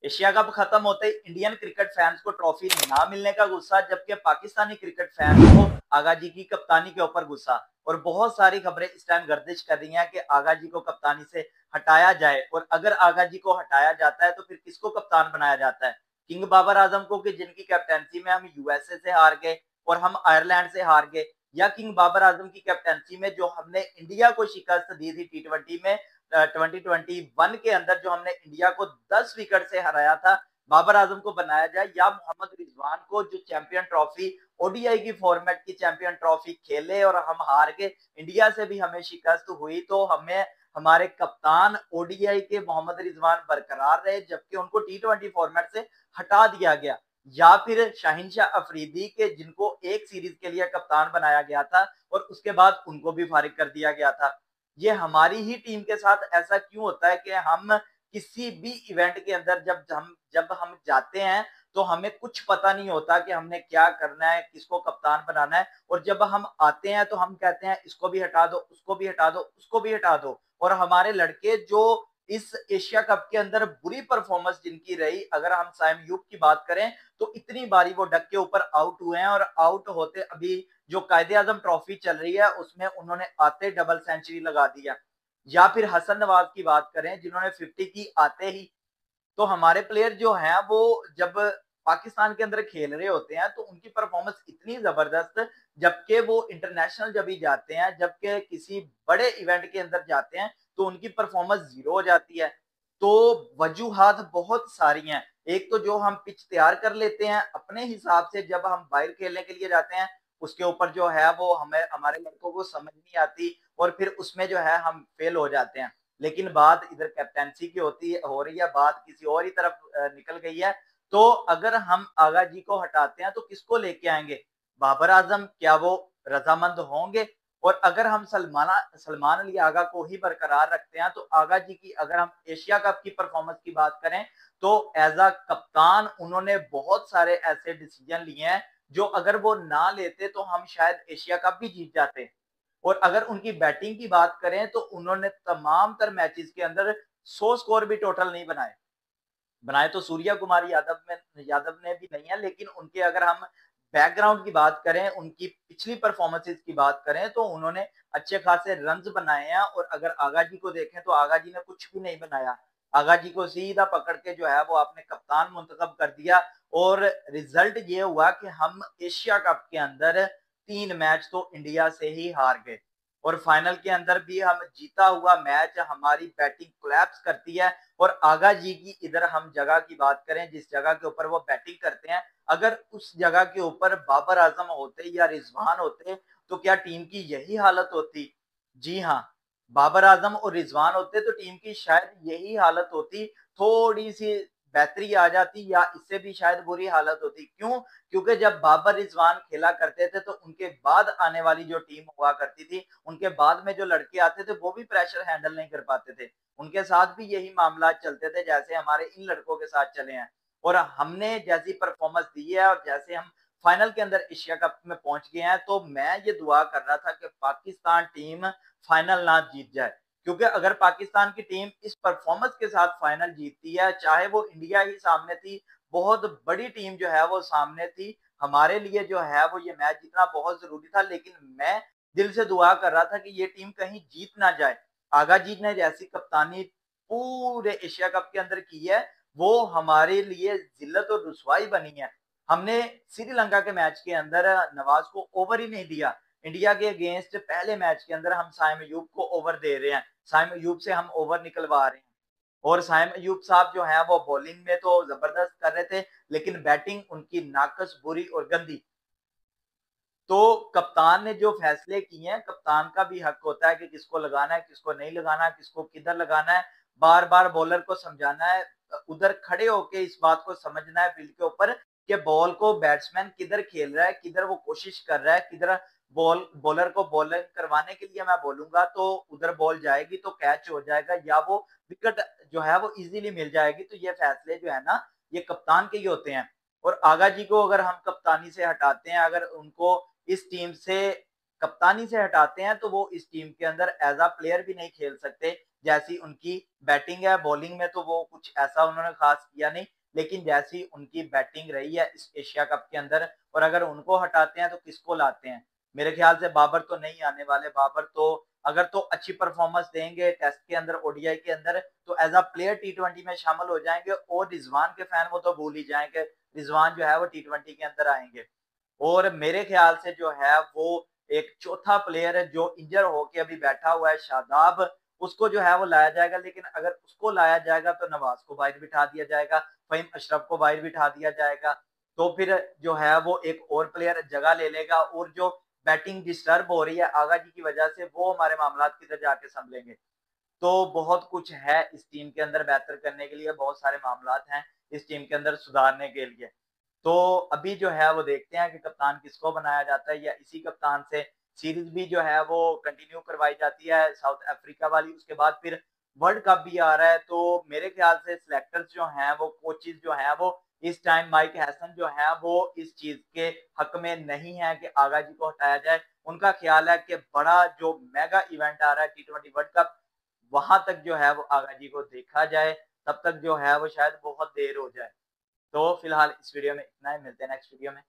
Asia cup खत्म होते ही Indian cricket fans को ट्रॉफी ना मिलने का गुस्सा, जबकि पाकिस्तानी क्रिकेट फैंस को आगा जी की कप्तानी के ऊपर गुस्सा। और बहुत सारी खबरें इस टाइम गर्दिश कर रही हैं कि आगा जी को कप्तानी से हटाया जाए, और अगर आगा जी को हटाया जाता है तो फिर किसको कप्तान बनाया जाता है? किंग बाबर आजम को, कि जिनकी कैप्टनसी में हम यूएसए से हार गए और हम आयरलैंड से हार गए, या किंग बाबर आजम की कैप्टनसी में जो हमने इंडिया को शिकस्त दी थी T20 में 2021 के अंदर, जो हमने इंडिया को 10 विकेट से हराया था, बाबर आजम को बनाया जाए, या मोहम्मद रिजवान को जो चैंपियन ट्रॉफी ओडीआई की फॉर्मेट की चैंपियन ट्रॉफी खेले और हम हार के इंडिया से भी हमें शिकस्त हुई, तो हमें हमारे कप्तान ओडीआई के मोहम्मद रिजवान बरकरार रहे जबकि उनको T20 फॉर्मेट से हटा दिया गया, या फिर शाहिनशाह अफरीदी के जिनको एक सीरीज के लिए कप्तान बनाया गया था और उसके बाद उनको भी फारिग कर दिया गया था। ये हमारी ही टीम के साथ ऐसा क्यों होता है कि हम किसी भी इवेंट के अंदर जब हम जाते हैं तो हमें कुछ पता नहीं होता कि हमने क्या करना है, किसको कप्तान बनाना है, और जब हम आते हैं तो हम कहते हैं इसको भी हटा दो, उसको भी हटा दो, उसको भी हटा दो। और हमारे लड़के जो इस एशिया कप के अंदर बुरी परफॉर्मेंस जिनकी रही, अगर हम साइम यूब की बात करें तो इतनी बारी वो डक के ऊपर आउट हुए हैं, और आउट होते अभी जो कायदे आजम ट्रॉफी चल रही है उसमें उन्होंने आते डबल सेंचुरी लगा दिया। या फिर हसन नवाज की बात करें जिन्होंने 50 की आते ही। तो हमारे प्लेयर जो हैं वो जब पाकिस्तान के अंदर खेल रहे होते हैं तो उनकी परफॉर्मेंस इतनी जबरदस्त, जबकि वो इंटरनेशनल जब भी जाते हैं, जबकि किसी बड़े इवेंट के अंदर जाते हैं तो उनकी परफॉर्मेंस जीरो हो जाती है। तो वजूहात बहुत सारी हैं। एक तो जो हम पिच तैयार कर लेते हैं अपने हिसाब से, जब हम बाहर खेलने के लिए जाते हैं उसके ऊपर जो है वो हमें हमारे लड़कों को समझ नहीं आती, और फिर उसमें जो है हम फेल हो जाते हैं। लेकिन बात इधर कैप्टेंसी की हो रही है, बात किसी और ही तरफ निकल गई है। तो अगर हम आगा जी को हटाते हैं तो किसको लेके आएंगे? बाबर आजम, क्या वो रजामंद होंगे? और अगर हम सलमान अली आगा को ही बरकरार रखते हैं तो आगा जी की, अगर हम एशिया कप की परफॉर्मेंस की बात करें तो एज अ कप्तान उन्होंने बहुत सारे ऐसे डिसीजन लिए हैं जो अगर वो ना लेते तो हम शायद एशिया कप भी जीत जाते। और अगर उनकी बैटिंग की बात करें तो उन्होंने तमाम तर मैचेस के अंदर 100 स्कोर भी टोटल नहीं बनाए। बनाए तो सूर्या कुमार यादव ने भी नहीं है, लेकिन उनके अगर हम बैकग्राउंड की बात करें, उनकी पिछली परफॉर्मेंसेस की बात करें तो उन्होंने अच्छे खासे रन्स बनाए हैं। और अगर आगा जी को देखें तो आगा जी ने कुछ भी नहीं बनाया। आगा जी को सीधा पकड़ के जो है वो आपने कप्तान मुंतखब कर दिया, और रिजल्ट ये हुआ कि हम एशिया कप के अंदर 3 मैच तो इंडिया से ही हार गए, और फाइनल के अंदर भी हम जीता हुआ मैच हमारी बैटिंग कोलैप्स करती है। और आगा जी की इधर हम जगह की बात करें, जिस जगह के ऊपर वो बैटिंग करते हैं, अगर उस जगह के ऊपर बाबर आजम होते या रिजवान होते तो क्या टीम की यही हालत होती? जी हाँ, बाबर आजम और रिजवान होते तो टीम की शायद यही हालत होती, थोड़ी सी बेहतरी आ जाती या इससे भी शायद बुरी हालत होती। क्यों? क्योंकि जब बाबर रिजवान खेला करते थे तो उनके बाद आने वाली जो टीम हुआ करती थी, उनके बाद में जो लड़के आते थे वो भी प्रेशर हैंडल नहीं कर पाते थे। उनके साथ भी यही मामला चलते थे जैसे हमारे इन लड़कों के साथ चले हैं। और हमने जैसी परफॉर्मेंस दी है और जैसे हम फाइनल के अंदर एशिया कप में पहुंच गए हैं, तो मैं ये दुआ कर रहा था कि पाकिस्तान टीम फाइनल ना जीत जाए। क्योंकि अगर पाकिस्तान की टीम इस परफॉर्मेंस के साथ फाइनल जीतती है, चाहे वो इंडिया ही सामने थी, बहुत बड़ी टीम जो है वो सामने थी, हमारे लिए जो है वो ये मैच जीतना बहुत जरूरी था। लेकिन मैं दिल से दुआ कर रहा था कि ये टीम कहीं जीत ना जाए। आगा जी ने जैसी कप्तानी पूरे एशिया कप के अंदर की है, वो हमारे लिए जिल्लत और रुसवाई बनी है। हमने श्रीलंका के मैच के अंदर नवाज को ओवर ही नहीं दिया। इंडिया के अगेंस्ट पहले मैच के अंदर हम साइम अयूब को ओवर दे रहे हैं, साइम अयूब से हम ओवर निकलवा रहे हैं। और साइम अयूब साहब जो है वो बॉलिंग में तो जबरदस्त कर रहे थे, लेकिन बैटिंग उनकी नाकस, बुरी और गंदी। तो कप्तान ने जो फैसले किए हैं, कप्तान का भी हक होता है कि किसको लगाना है, किसको नहीं लगाना है, किसको किधर लगाना है। बार बार बॉलर को समझाना है, उधर खड़े होके इस बात को समझना है फील्ड के ऊपर कि बॉल को बैट्समैन किधर खेल रहा है, किधर वो कोशिश कर रहा है, किधर बॉलर को बॉलिंग करवाने के लिए मैं बोलूंगा तो उधर बॉल जाएगी तो कैच हो जाएगा, या वो विकेट जो है वो इजीली मिल जाएगी। तो ये फैसले जो है ना, ये कप्तान के ही होते हैं। और आगा जी को अगर हम कप्तानी से हटाते हैं, अगर उनको इस टीम से कप्तानी से हटाते हैं, तो वो इस टीम के अंदर एज अ प्लेयर भी नहीं खेल सकते। जैसी उनकी बैटिंग है, बॉलिंग में तो वो कुछ ऐसा उन्होंने खास किया नहीं, लेकिन जैसी उनकी बैटिंग रही है इस एशिया कप के अंदर, और अगर उनको हटाते हैं तो किसको लाते हैं? मेरे ख्याल से बाबर तो नहीं आने वाले। बाबर तो अगर तो अच्छी परफॉर्मेंस देंगे टेस्ट के अंदर, ओडीआई के अंदर, तो एज़ अ प्लेयर टी20 में शामिल हो जाएँगे, और रिजवान के फैन वो तो भूल ही जाएँगे, रिजवान जो है वो टी20 के अंदर आएँगे। और मेरे ख्याल से जो है वो एक चौथा प्लेयर है जो इंजर होके अभी बैठा हुआ है, शादाब, उसको जो है वो लाया जाएगा। लेकिन अगर उसको लाया जाएगा तो नवाज को बाहर बिठा दिया जाएगा, फ़हीम अशरफ को बाहर बिठा दिया जाएगा। तो फिर जो है वो एक और प्लेयर जगह ले लेगा, और जो बैटिंग डिस्टर्ब हो रही है आगा जी की वजह से, वो हमारे मामलात किधर जाके सँभलेंगे। तो बहुत कुछ है इस टीम के अंदर बेहतर करने के लिए, बहुत सारे मामलात हैं इस टीम के अंदर सुधारने के लिए। तो अभी जो है वो देखते हैं कि कप्तान किसको बनाया जाता है, या इसी कप्तान से सीरीज़ भी जो है वो कंटिन्यू करवाई जाती है साउथ अफ्रीका वाली। उसके बाद फिर वर्ल्ड कप भी आ रहा है, तो मेरे ख्याल से सिलेक्टर्स जो हैं, वो कोचेज़ जो हैं, वो इस टाइम माइक हैसन जो हैं, वो इस चीज़ के हक में नहीं है कि आगा जी को हटाया जाए। उनका ख़्याल है कि बड़ा जो मेगा इवेंट आ रहा है टी20 वर्ल्ड कप, वहाँ तक जो है वो आगा जी को देखा जाए, तब तक जो है वो शायद बहुत देर हो जाए। तो फिलहाल इस वीडियो में इतना ही, मिलते हैं नेक्स्ट वीडियो में।